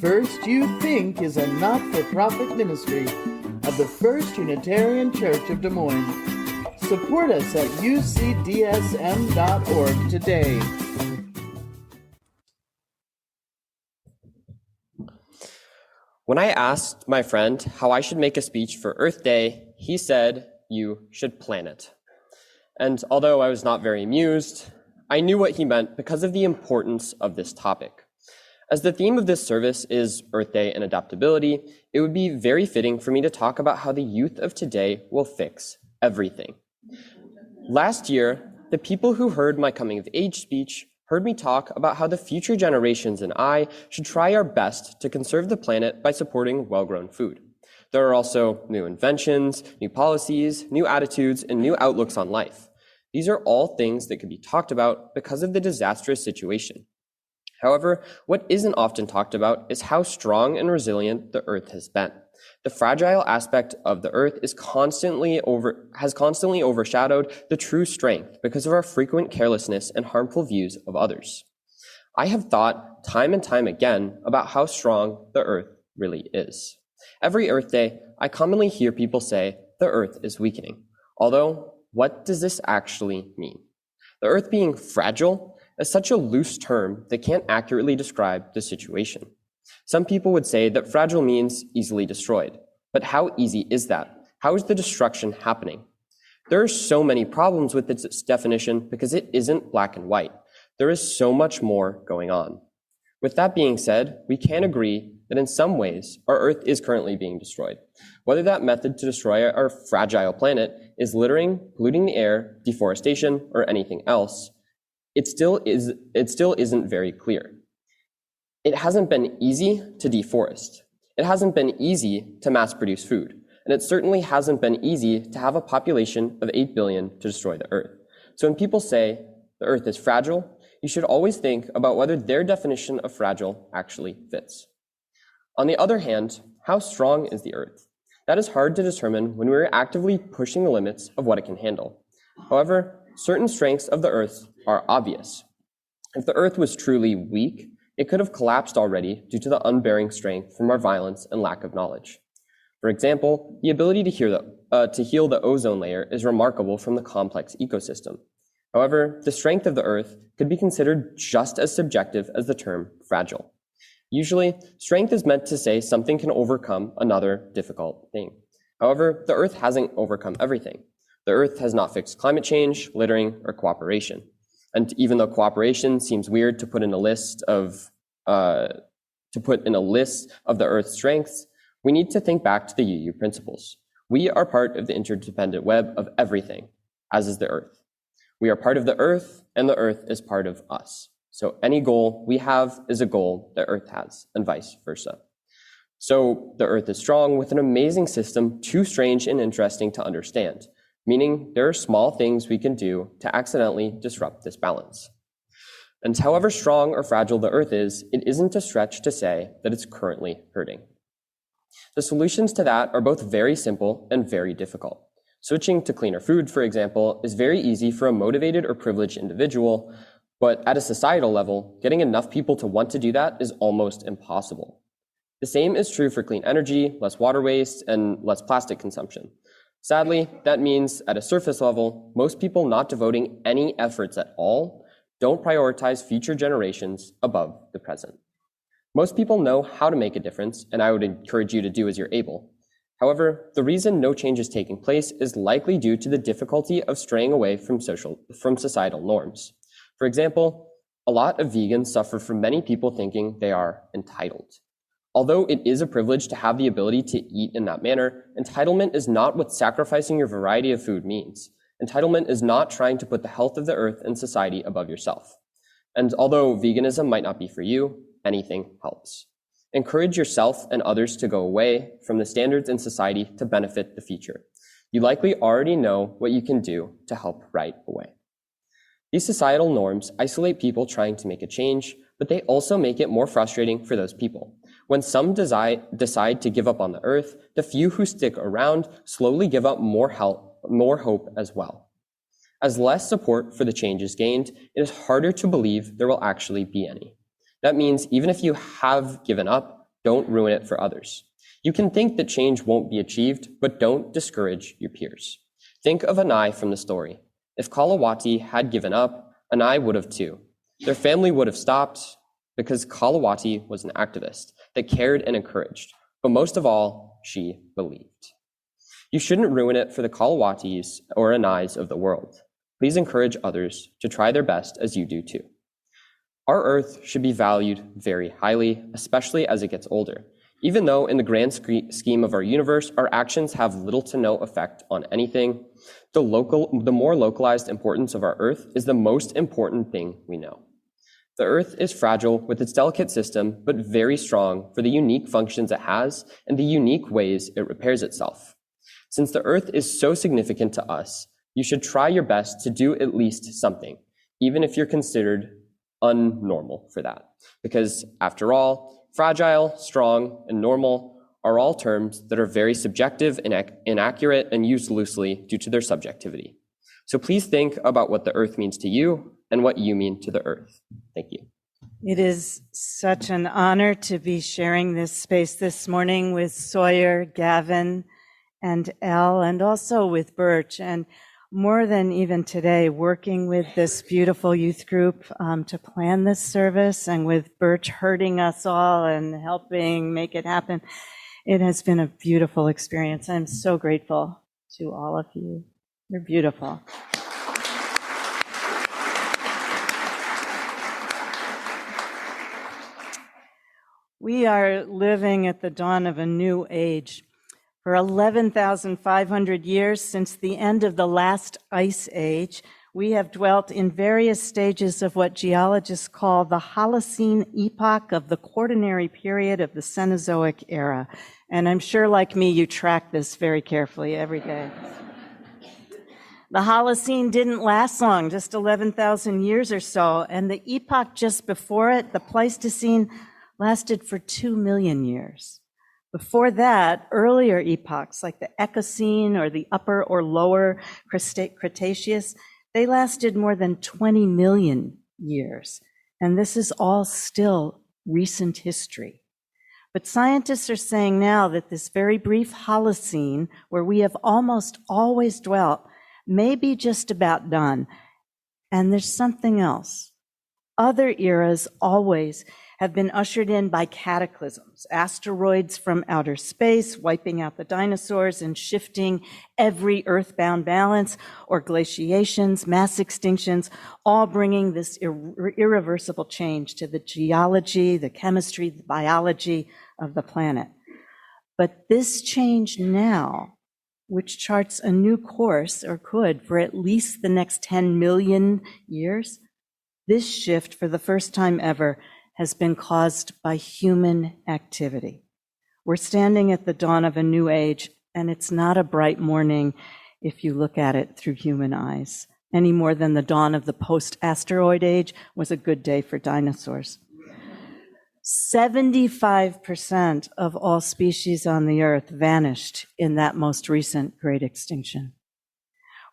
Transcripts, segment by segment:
First You Think is a not-for-profit ministry of the First Unitarian Church of Des Moines. Support us at ucdsm.org today. When I asked my friend how I should make a speech for Earth Day, he said, "You should plan it." And although I was not very amused, I knew what he meant because of the importance of this topic. As the theme of this service is Earth Day and adaptability, it would be very fitting for me to talk about how the youth of today will fix everything. Last year, the people who heard my coming of age speech heard me talk about how the future generations and I should try our best to conserve the planet by supporting well-grown food. There are also new inventions, new policies, new attitudes, and new outlooks on life. These are all things that could be talked about because of the disastrous situation. However, what isn't often talked about is how strong and resilient the Earth has been. The fragile aspect of the Earth has constantly overshadowed the true strength because of our frequent carelessness and harmful views of others. I have thought time and time again about how strong the Earth really is. Every Earth Day, I commonly hear people say the Earth is weakening. Although, what does this actually mean? The Earth being fragile is such a loose term that can't accurately describe the situation. Some people would say that fragile means easily destroyed. But how easy is that? How is the destruction happening? There are so many problems with this definition because it isn't black and white. There is so much more going on. With that being said, we can agree that in some ways, our Earth is currently being destroyed. Whether that method to destroy our fragile planet is littering, polluting the air, deforestation, or anything else, it still isn't very clear. It hasn't been easy to deforest. It hasn't been easy to mass produce food. And it certainly hasn't been easy to have a population of 8 billion to destroy the Earth. So when people say the Earth is fragile, you should always think about whether their definition of fragile actually fits. On the other hand, how strong is the Earth? That is hard to determine when we're actively pushing the limits of what it can handle. However, certain strengths of the Earth are obvious. If the Earth was truly weak, it could have collapsed already due to the unbearing strength from our violence and lack of knowledge. For example, the ability to heal the ozone layer is remarkable from the complex ecosystem. However, the strength of the Earth could be considered just as subjective as the term fragile. Usually, strength is meant to say something can overcome another difficult thing. However, the Earth hasn't overcome everything. The Earth has not fixed climate change, littering, or cooperation. And even though cooperation seems weird to put in a list of the Earth's strengths, we need to think back to the UU principles. We are part of the interdependent web of everything, as is the Earth. We are part of the Earth, and the Earth is part of us. So any goal we have is a goal the Earth has, and vice versa. So the Earth is strong with an amazing system too strange and interesting to understand, meaning there are small things we can do to accidentally disrupt this balance. And however strong or fragile the Earth is, it isn't a stretch to say that it's currently hurting. The solutions to that are both very simple and very difficult. Switching to cleaner food, for example, is very easy for a motivated or privileged individual, but at a societal level, getting enough people to want to do that is almost impossible. The same is true for clean energy, less water waste, and less plastic consumption. Sadly, that means at a surface level, most people not devoting any efforts at all don't prioritize future generations above the present. Most people know how to make a difference, and I would encourage you to do as you're able. However, the reason no change is taking place is likely due to the difficulty of straying away from societal norms. For example, a lot of vegans suffer from many people thinking they are entitled. Although it is a privilege to have the ability to eat in that manner, entitlement is not what sacrificing your variety of food means. Entitlement is not trying to put the health of the Earth and society above yourself. And although veganism might not be for you, anything helps. Encourage yourself and others to go away from the standards in society to benefit the future. You likely already know what you can do to help right away. These societal norms isolate people trying to make a change, but they also make it more frustrating for those people. When some decide to give up on the Earth, the few who stick around slowly give up more hope as well. As less support for the change is gained, it is harder to believe there will actually be any. That means even if you have given up, Don't ruin it for others. You can think that change won't be achieved, but don't discourage your peers. Think of Anai from the story. If Kalawati had given up, Anai would have too. Their family would have stopped because Kalawati was an activist that cared and encouraged, but most of all, she believed. You shouldn't ruin it for the Kalawatis or Anais of the world. Please encourage others to try their best as you do too. Our Earth should be valued very highly, especially as it gets older. Even though in the grand scheme of our universe, our actions have little to no effect on anything, the more localized importance of our Earth is the most important thing we know. The Earth is fragile with its delicate system, but very strong for the unique functions it has and the unique ways it repairs itself. Since the Earth is so significant to us, you should try your best to do at least something, even if you're considered unnormal for that. Because after all, fragile, strong, and normal are all terms that are very subjective and inaccurate and used loosely due to their subjectivity. So please think about what the Earth means to you and what you mean to the Earth. Thank you. It is such an honor to be sharing this space this morning with Sawyer, Gavin, and Elle, and also with Birch, and more than even today, working with this beautiful youth group to plan this service, and with Birch herding us all and helping make it happen. It has been a beautiful experience. I'm so grateful to all of you. You're beautiful. We are living at the dawn of a new age. For 11,500 years since the end of the last ice age, we have dwelt in various stages of what geologists call the Holocene epoch of the Quaternary period of the Cenozoic era. And I'm sure, like me, you track this very carefully every day. The Holocene didn't last long, just 11,000 years or so, and the epoch just before it, the Pleistocene, lasted for 2 million years. Before that, earlier epochs like the Ecocene or the Upper or Lower Cretaceous, they lasted more than 20 million years. And this is all still recent history. But scientists are saying now that this very brief Holocene, where we have almost always dwelt, may be just about done. And there's something else. Other eras always have been ushered in by cataclysms, asteroids from outer space, wiping out the dinosaurs and shifting every earthbound balance, or glaciations, mass extinctions, all bringing this irreversible change to the geology, the chemistry, the biology of the planet. But this change now, which charts a new course, or could, for at least the next 10 million years, this shift, for the first time ever, has been caused by human activity. We're standing at the dawn of a new age, and it's not a bright morning if you look at it through human eyes, any more than the dawn of the post-asteroid age was a good day for dinosaurs. 75% of all species on the earth vanished in that most recent great extinction.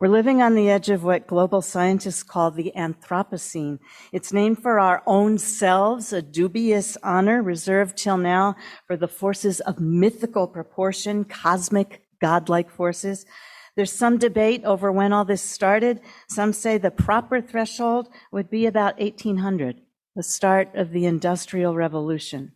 We're living on the edge of what global scientists call the Anthropocene. It's named for our own selves, a dubious honor reserved till now for the forces of mythical proportion, cosmic, godlike forces. There's some debate over when all this started. Some say the proper threshold would be about 1800, the start of the Industrial Revolution.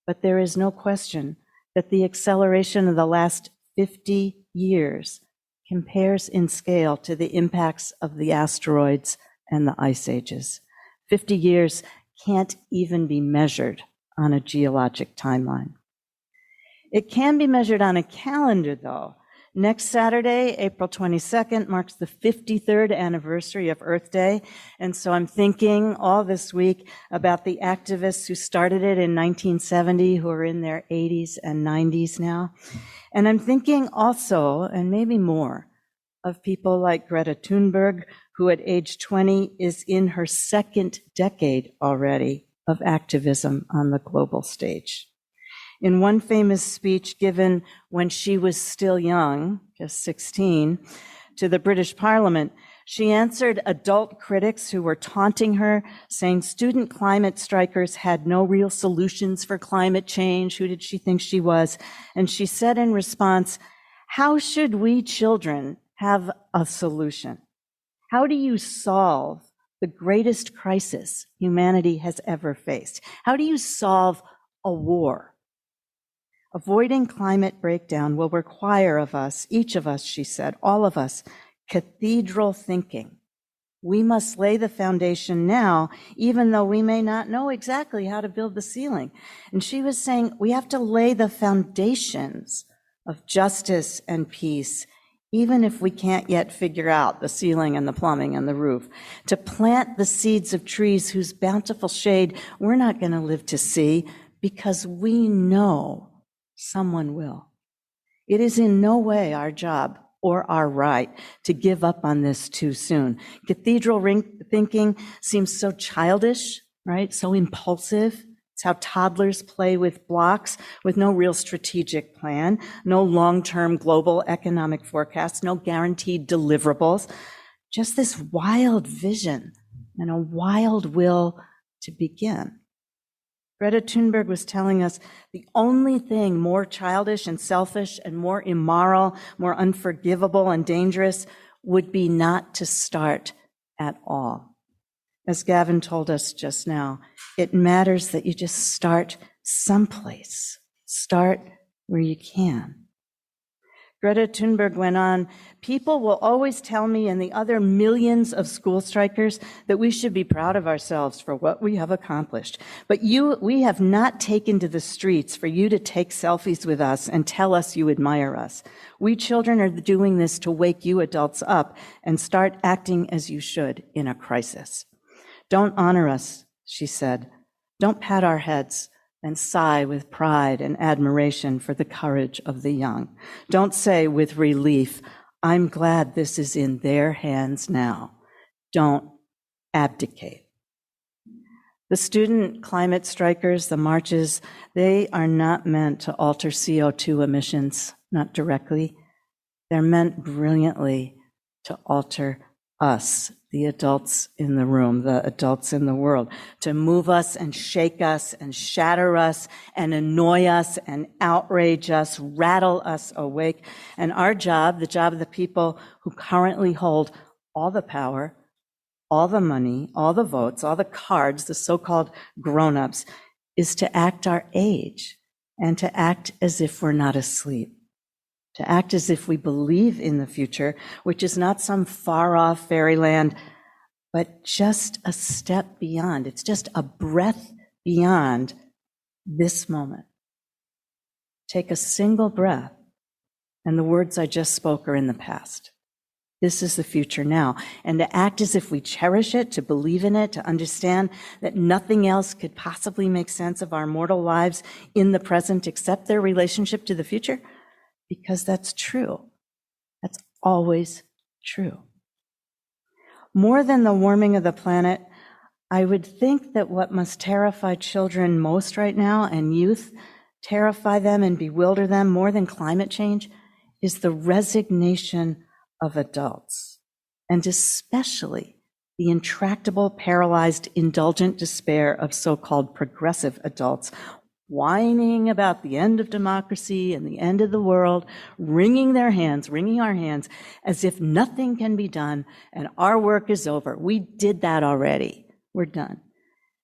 But there is no question that the acceleration of the last 50 years compares in scale to the impacts of the asteroids and the ice ages. 50 years can't even be measured on a geologic timeline. It can be measured on a calendar, though. Next Saturday, April 22nd, marks the 53rd anniversary of Earth Day. And so I'm thinking all this week about the activists who started it in 1970, who are in their 80s and 90s now. And I'm thinking also, and maybe more, of people like Greta Thunberg, who at age 20 is in her second decade already of activism on the global stage. In one famous speech given when she was still young, just 16, to the British Parliament, She answered adult critics who were taunting her, saying student climate strikers had no real solutions for climate change. Who did she think she was? And she said in response, how should we children have a solution? How do you solve the greatest crisis humanity has ever faced? How do you solve a war? Avoiding climate breakdown will require of us, each of us, she said, all of us, cathedral thinking. We must lay the foundation now, even though we may not know exactly how to build the ceiling. And she was saying we have to lay the foundations of justice and peace, even if we can't yet figure out the ceiling and the plumbing and the roof, to plant the seeds of trees whose bountiful shade we're not going to live to see, because we know someone will. It is in no way our job or our right to give up on this too soon. Cathedral thinking seems so childish, right? So impulsive. It's how toddlers play with blocks with no real strategic plan, no long-term global economic forecast, no guaranteed deliverables, just this wild vision and a wild will to begin. Greta Thunberg was telling us the only thing more childish and selfish and more immoral, more unforgivable and dangerous would be not to start at all. As Gavin told us just now, it matters that you just start someplace. Start where you can. Greta Thunberg went on, people will always tell me and the other millions of school strikers that we should be proud of ourselves for what we have accomplished. But we have not taken to the streets for you to take selfies with us and tell us you admire us. We children are doing this to wake you adults up and start acting as you should in a crisis. Don't honor us, she said. Don't pat our heads and sigh with pride and admiration for the courage of the young. Don't say with relief, I'm glad this is in their hands now. Don't abdicate. The student climate strikers, the marches, they are not meant to alter CO2 emissions, not directly. They're meant brilliantly to alter us, the adults in the room, the adults in the world, to move us and shake us and shatter us and annoy us and outrage us, rattle us awake. And our job, the job of the people who currently hold all the power, all the money, all the votes, all the cards, the so-called grown-ups, is to act our age and to act as if we're not asleep. To act as if we believe in the future, which is not some far-off fairyland, but just a step beyond. It's just a breath beyond this moment. Take a single breath, and the words I just spoke are in the past. This is the future now. And to act as if we cherish it, to believe in it, to understand that nothing else could possibly make sense of our mortal lives in the present except their relationship to the future, because that's true. That's always true. More than the warming of the planet, I would think that what must terrify children most right now, and youth, terrify them and bewilder them more than climate change, is the resignation of adults, and especially the intractable, paralyzed, indulgent despair of so-called progressive adults, whining about the end of democracy and the end of the world, wringing our hands, as if nothing can be done and our work is over. We did that already. We're done.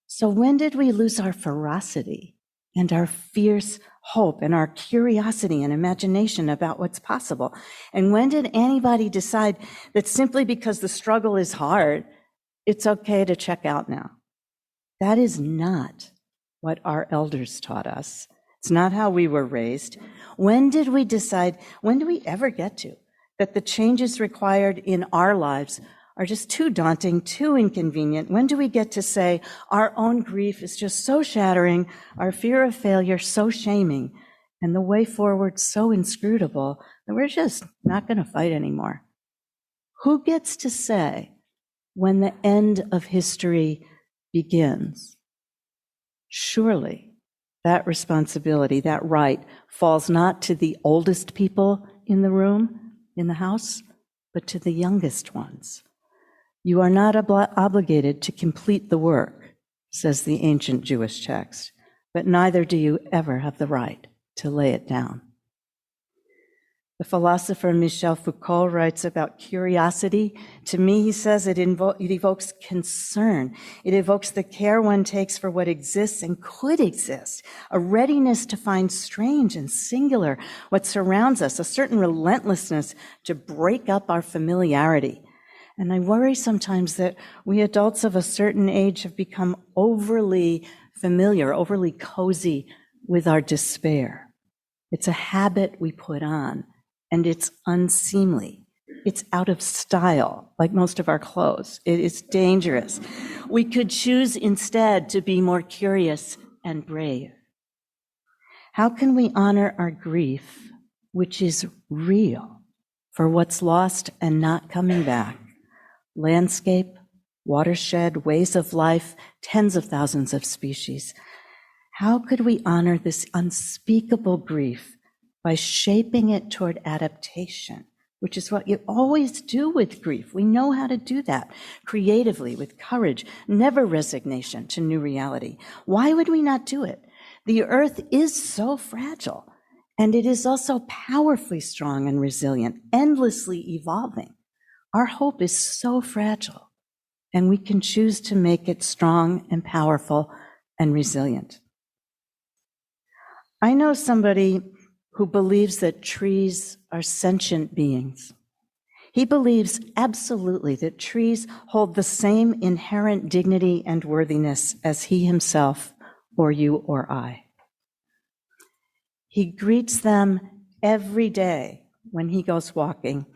So when did we lose our ferocity and our fierce hope and our curiosity and imagination about what's possible? And when did anybody decide that simply because the struggle is hard, it's okay to check out now? That is not what our elders taught us. It's not how we were raised. When did we decide, when do we ever get to, that the changes required in our lives are just too daunting, too inconvenient? When do we get to say our own grief is just so shattering, our fear of failure so shaming, and the way forward so inscrutable that we're just not going to fight anymore? Who gets to say when the end of history begins? Surely that responsibility, that right, falls not to the oldest people in the room, in the house, but to the youngest ones. You are not obligated to complete the work, says the ancient Jewish text, but neither do you ever have the right to lay it down. The philosopher Michel Foucault writes about curiosity. To me, he says it evokes concern. It evokes the care one takes for what exists and could exist, a readiness to find strange and singular what surrounds us, a certain relentlessness to break up our familiarity. And I worry sometimes that we adults of a certain age have become overly familiar, overly cozy with our despair. It's a habit we put on. And it's unseemly. It's out of style, like most of our clothes. It is dangerous. We could choose instead to be more curious and brave. How can we honor our grief, which is real, for what's lost and not coming back? Landscape, watershed, ways of life, tens of thousands of species. How could we honor this unspeakable grief by shaping it toward adaptation, which is what you always do with grief? We know how to do that creatively, with courage, never resignation to new reality. Why would we not do it? The earth is so fragile, and it is also powerfully strong and resilient, endlessly evolving. Our hope is so fragile, and we can choose to make it strong and powerful and resilient. I know somebody who believes that trees are sentient beings. He believes absolutely that trees hold the same inherent dignity and worthiness as he himself or you or I. He greets them every day when he goes walking,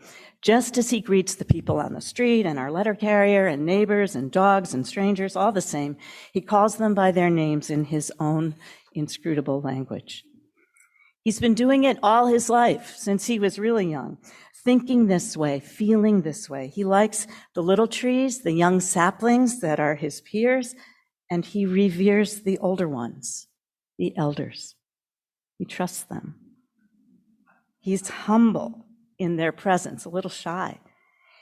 just as he greets the people on the street and our letter carrier and neighbors and dogs and strangers, all the same. He calls them by their names in his own inscrutable language. He's been doing it all his life, since he was really young, thinking this way, feeling this way. He likes the little trees, the young saplings that are his peers, and he reveres the older ones, the elders. He trusts them. He's humble in their presence, a little shy.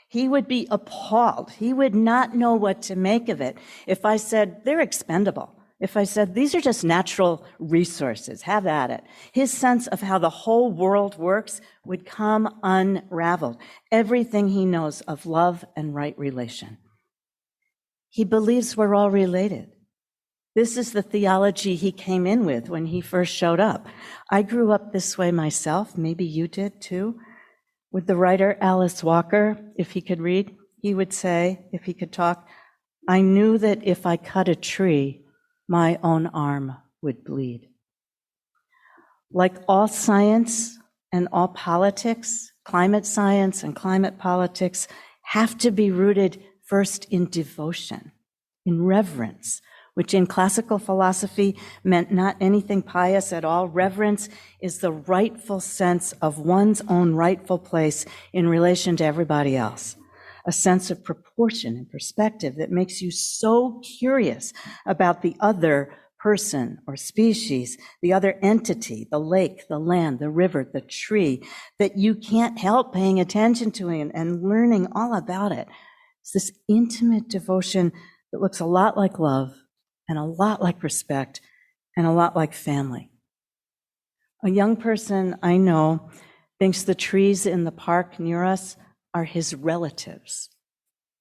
He would be appalled. He would not know what to make of it if I said, they're expendable. If I said, these are just natural resources, have at it. His sense of how the whole world works would come unraveled. Everything he knows of love and right relation. He believes we're all related. This is the theology he came in with when he first showed up. I grew up this way myself, maybe you did too. With the writer Alice Walker, if he could read, he would say, if he could talk, I knew that if I cut a tree, my own arm would bleed. Like all science and all politics, climate science and climate politics have to be rooted first in devotion, in reverence, which in classical philosophy meant not anything pious at all. Reverence is the rightful sense of one's own rightful place in relation to everybody else. A sense of proportion and perspective that makes you so curious about the other person or species, the other entity, the lake, the land, the river, the tree, that you can't help paying attention to it and learning all about it. It's this intimate devotion that looks a lot like love and a lot like respect and a lot like family. A young person I know thinks the trees in the park near us are his relatives.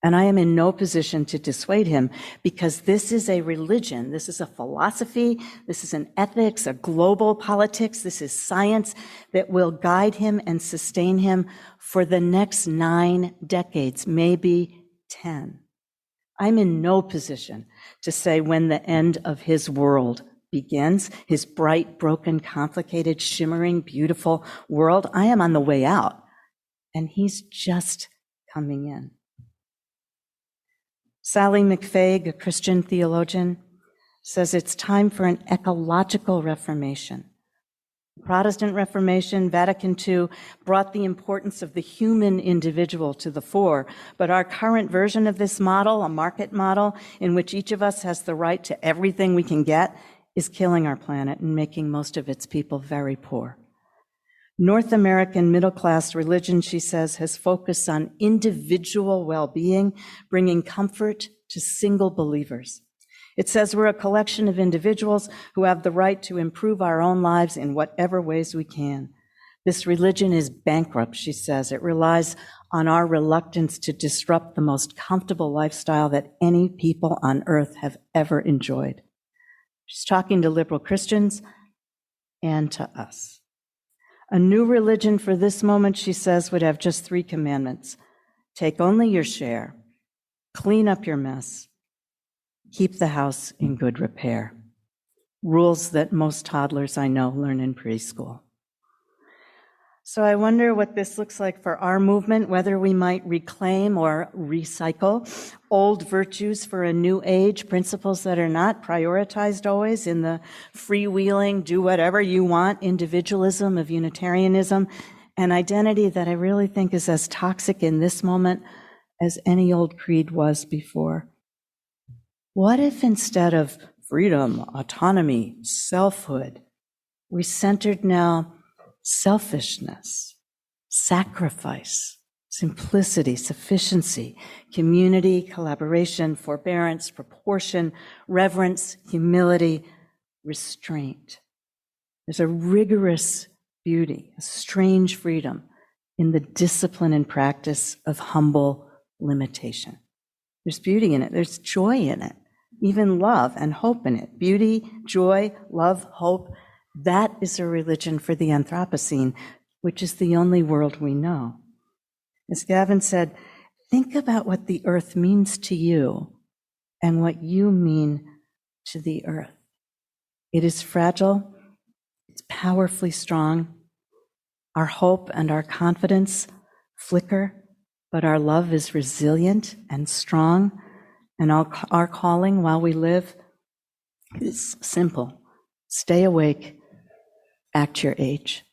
And I am in no position to dissuade him, because this is a religion, this is a philosophy, this is an ethics, a global politics, this is science that will guide him and sustain him for the next 9 decades, maybe 10. I'm in no position to say when the end of his world begins, his bright, broken, complicated, shimmering, beautiful world. I am on the way out. And he's just coming in. Sally McFaig, a Christian theologian, says it's time for an ecological reformation. The Protestant Reformation, Vatican II, brought the importance of the human individual to the fore, but our current version of this model, a market model in which each of us has the right to everything we can get, is killing our planet and making most of its people very poor. North American middle-class religion, she says, has focused on individual well-being, bringing comfort to single believers. It says we're a collection of individuals who have the right to improve our own lives in whatever ways we can. This religion is bankrupt, she says. It relies on our reluctance to disrupt the most comfortable lifestyle that any people on earth have ever enjoyed. She's talking to liberal Christians and to us. A new religion for this moment, she says, would have just 3 commandments. Take only your share, clean up your mess, keep the house in good repair. Rules that most toddlers I know learn in preschool. So I wonder what this looks like for our movement, whether we might reclaim or recycle old virtues for a new age, principles that are not prioritized always in the freewheeling, do whatever you want individualism of Unitarianism, an identity that I really think is as toxic in this moment as any old creed was before. What if instead of freedom, autonomy, selfhood, we centered now selfishness, sacrifice, simplicity, sufficiency, community, collaboration, forbearance, proportion, reverence, humility, restraint. There's a rigorous beauty, a strange freedom in the discipline and practice of humble limitation. There's beauty in it. There's joy in it, even love and hope in it. Beauty, joy, love, hope. That is a religion for the Anthropocene, which is the only world we know. As Gavin said, think about what the earth means to you and what you mean to the earth. It is fragile. It's powerfully strong. Our hope and our confidence flicker, but our love is resilient and strong, and our calling while we live is simple. Stay awake. Act your age.